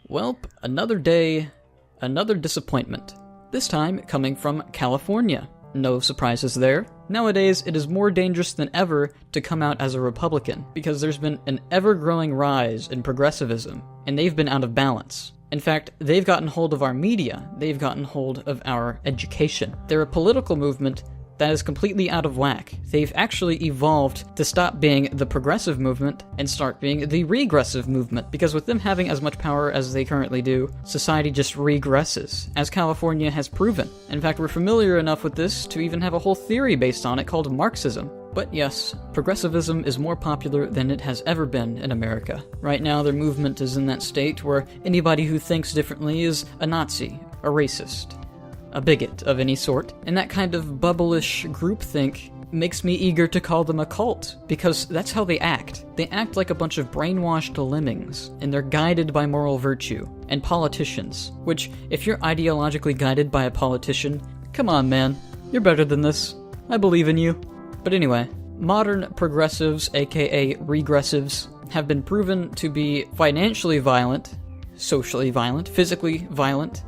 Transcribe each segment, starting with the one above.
Welp, another day, another disappointment. This time coming from California. No surprises there. Nowadays, it is more dangerous than ever to come out as a Republican, because there's been an ever-growing rise in progressivism, and they've been out of balance. In fact, they've gotten hold of our media, they've gotten hold of our education. They're a political movement that is completely out of whack. They've actually evolved to stop being the progressive movement and start being the regressive movement, because with them having as much power as they currently do, society just regresses, as California has proven. In fact, we're familiar enough with this to even have a whole theory based on it called Marxism. But yes, progressivism is more popular than it has ever been in America. Right now, their movement is in that state where anybody who thinks differently is a Nazi, a racist, a bigot of any sort, and that kind of bubblish groupthink makes me eager to call them a cult, because that's how they act. They act like a bunch of brainwashed lemmings, and they're guided by moral virtue, and politicians, which, if you're ideologically guided by a politician, come on man, you're better than this. I believe in you. But anyway, modern progressives, aka regressives, have been proven to be financially violent, socially violent, physically violent,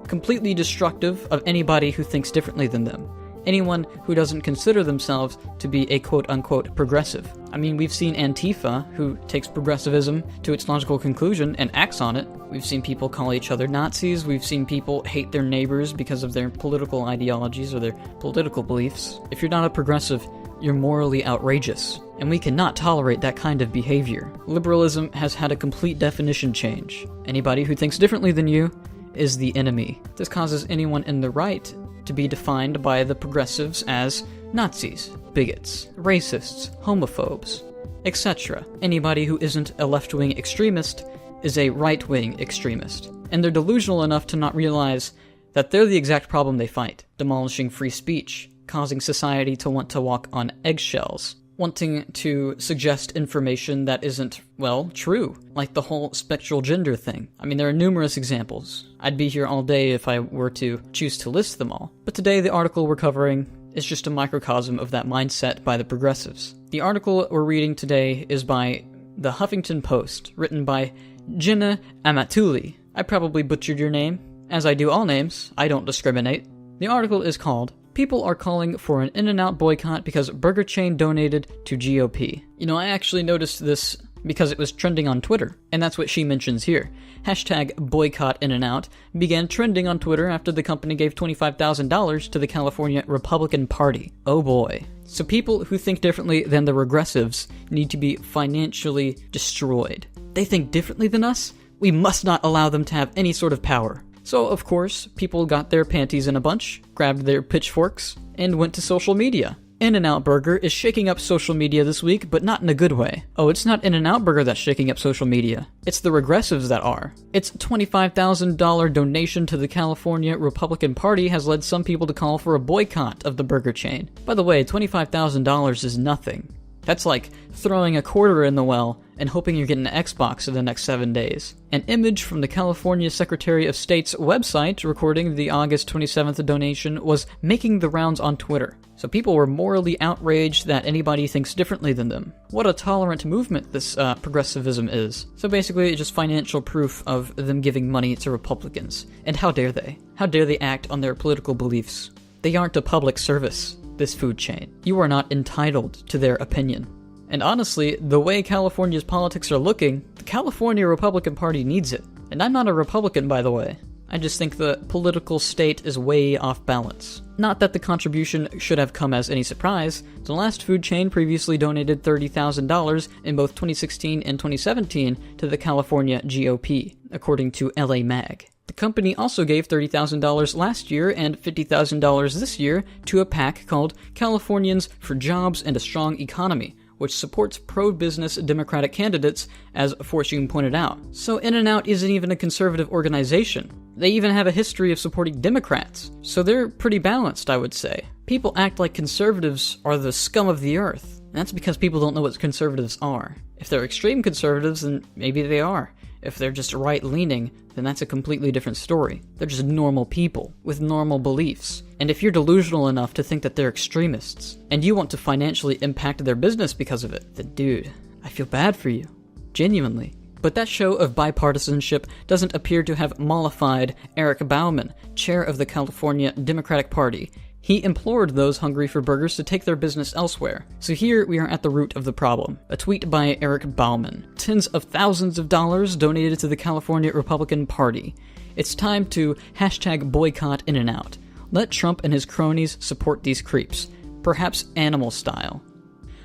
completely destructive of anybody who thinks differently than them. Anyone who doesn't consider themselves to be a quote-unquote progressive. I mean, we've seen Antifa, who takes progressivism to its logical conclusion and acts on it. We've seen people call each other Nazis. We've seen people hate their neighbors because of their political ideologies or their political beliefs. If you're not a progressive, you're morally outrageous, and we cannot tolerate that kind of behavior. Liberalism has had a complete definition change. Anybody who thinks differently than you is the enemy. This causes anyone in the right to be defined by the progressives as Nazis, bigots, racists, homophobes, etc. Anybody who isn't a left-wing extremist is a right-wing extremist. And they're delusional enough to not realize that they're the exact problem they fight, demolishing free speech, causing society to want to walk on eggshells, wanting to suggest information that isn't, well, true, like the whole spectral gender thing. I mean, there are numerous examples. I'd be here all day if I were to choose to list them all. But today, the article we're covering is just a microcosm of that mindset by the progressives. The article we're reading today is by the Huffington Post, written by Jenna Amatuli. I probably butchered your name. As I do all names, I don't discriminate. The article is called "People are calling for an In-N-Out boycott because burger chain donated to GOP." You know, I actually noticed this because it was trending on Twitter, and that's what she mentions here. Hashtag BoycottInNOut began trending on Twitter after the company gave $25,000 to the California Republican Party. Oh boy. So people who think differently than the regressives need to be financially destroyed. They think differently than us? We must not allow them to have any sort of power. So, of course, people got their panties in a bunch, grabbed their pitchforks, and went to social media. In-N-Out Burger is shaking up social media this week, but not in a good way. Oh, it's not In-N-Out Burger that's shaking up social media. It's the regressives that are. Its $25,000 donation to the California Republican Party has led some people to call for a boycott of the burger chain. By the way, $25,000 is nothing. That's like throwing a quarter in the well and hoping you're getting an Xbox in the next 7 days. An image from the California Secretary of State's website recording the August 27th donation was making the rounds on Twitter. So people were morally outraged that anybody thinks differently than them. What a tolerant movement this progressivism is. So basically, it's just financial proof of them giving money to Republicans. And how dare they? How dare they act on their political beliefs? They aren't a public service, this food chain. You are not entitled to their opinion. And honestly, the way California's politics are looking, the California Republican Party needs it. And I'm not a Republican, by the way. I just think the political state is way off balance. Not that the contribution should have come as any surprise. The last food chain previously donated $30,000 in both 2016 and 2017 to the California GOP, according to LA Mag. The company also gave $30,000 last year and $50,000 this year to a PAC called Californians for Jobs and a Strong Economy, which supports pro-business Democratic candidates, as Fortune pointed out. So In-N-Out isn't even a conservative organization. They even have a history of supporting Democrats. So they're pretty balanced, I would say. People act like conservatives are the scum of the earth. And that's because people don't know what conservatives are. If they're extreme conservatives, then maybe they are. If they're just right-leaning, then that's a completely different story. They're just normal people with normal beliefs. And if you're delusional enough to think that they're extremists, and you want to financially impact their business because of it, then dude, I feel bad for you. Genuinely. But that show of bipartisanship doesn't appear to have mollified Eric Bauman, chair of the California Democratic Party. He implored those hungry for burgers to take their business elsewhere. So here we are at the root of the problem. A tweet by Eric Bauman. Tens of thousands of dollars donated to the California Republican Party. It's time to hashtag boycott In-N-Out. Let Trump and his cronies support these creeps. Perhaps animal style.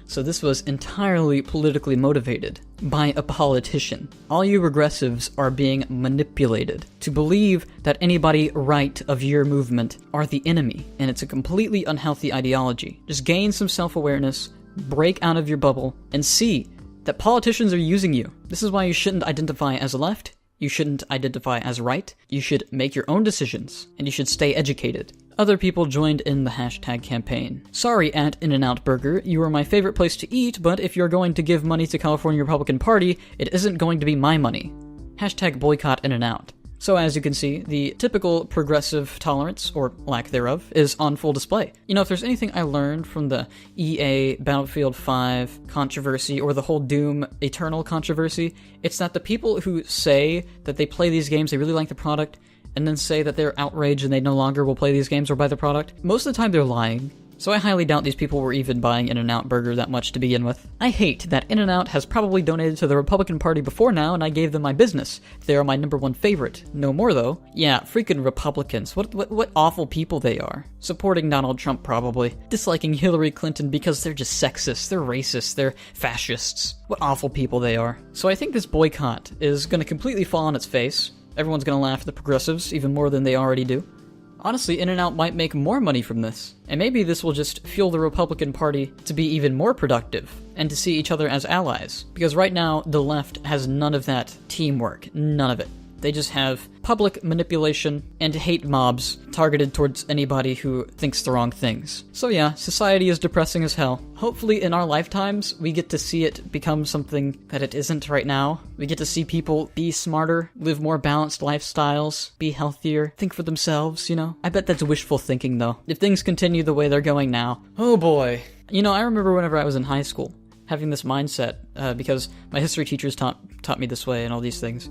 So this was entirely politically motivated by a politician. All you regressives are being manipulated to believe that anybody right of your movement are the enemy, and it's a completely unhealthy ideology. Just gain some self-awareness, break out of your bubble, and see that politicians are using you. This is why you shouldn't identify as left, you shouldn't identify as right, you should make your own decisions, and you should stay educated. Other people joined in the hashtag campaign. Sorry at In-N-Out Burger, you are my favorite place to eat, but if you're going to give money to California Republican Party, it isn't going to be my money. Hashtag boycott In-N-Out. So as you can see, the typical progressive tolerance, or lack thereof, is on full display. You know, if there's anything I learned from the EA Battlefield 5 controversy, or the whole Doom Eternal controversy, it's that the people who say that they play these games, they really like the product, and then say that they're outraged and they no longer will play these games or buy the product, most of the time they're lying. So I highly doubt these people were even buying In-N-Out Burger that much to begin with. I hate that In-N-Out has probably donated to the Republican Party before now, and I gave them my business. They are my #1 favorite. No more, though. Yeah, freaking Republicans. What awful people they are. Supporting Donald Trump, probably. Disliking Hillary Clinton because they're just sexist, they're racist, they're fascists. What awful people they are. So I think this boycott is gonna completely fall on its face. Everyone's gonna laugh at the progressives, even more than they already do. Honestly, In-N-Out might make more money from this, and maybe this will just fuel the Republican Party to be even more productive, and to see each other as allies. Because right now, the left has none of that teamwork, none of it. They just have public manipulation and hate mobs targeted towards anybody who thinks the wrong things. So yeah, society is depressing as hell. Hopefully in our lifetimes, we get to see it become something that it isn't right now. We get to see people be smarter, live more balanced lifestyles, be healthier, think for themselves, you know? I bet that's wishful thinking though. If things continue the way they're going now, oh boy. You know, I remember whenever I was in high school, having this mindset, because my history teachers taught me this way and all these things.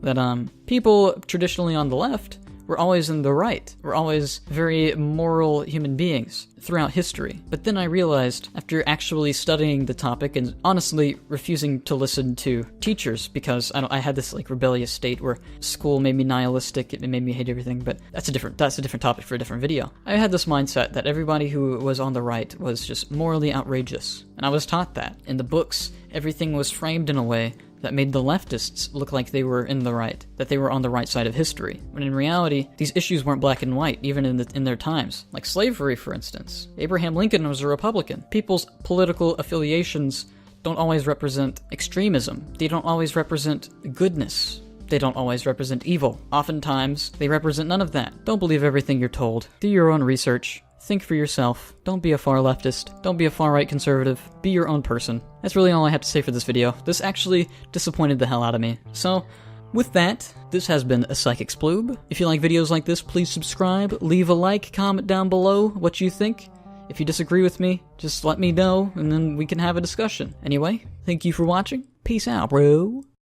That people traditionally on the left were always in the right. We're always very moral human beings throughout history. But then I realized, after actually studying the topic and honestly refusing to listen to teachers, because I had this like rebellious state where school made me nihilistic, it made me hate everything, but that's a different topic for a different video. I had this mindset that everybody who was on the right was just morally outrageous. And I was taught that. In the books, everything was framed in a way that made the leftists look like they were in the right, that they were on the right side of history. When in reality, these issues weren't black and white, even in their times. Like slavery, for instance. Abraham Lincoln was a Republican. People's political affiliations don't always represent extremism. They don't always represent goodness. They don't always represent evil. Oftentimes, they represent none of that. Don't believe everything you're told. Do your own research. Think for yourself. Don't be a far leftist. Don't be a far right conservative. Be your own person. That's really all I have to say for this video. This actually disappointed the hell out of me. So, with that, this has been a Psychic Sploob. If you like videos like this, please subscribe, leave a like, comment down below what you think. If you disagree with me, just let me know, and then we can have a discussion. Anyway, thank you for watching. Peace out, bro.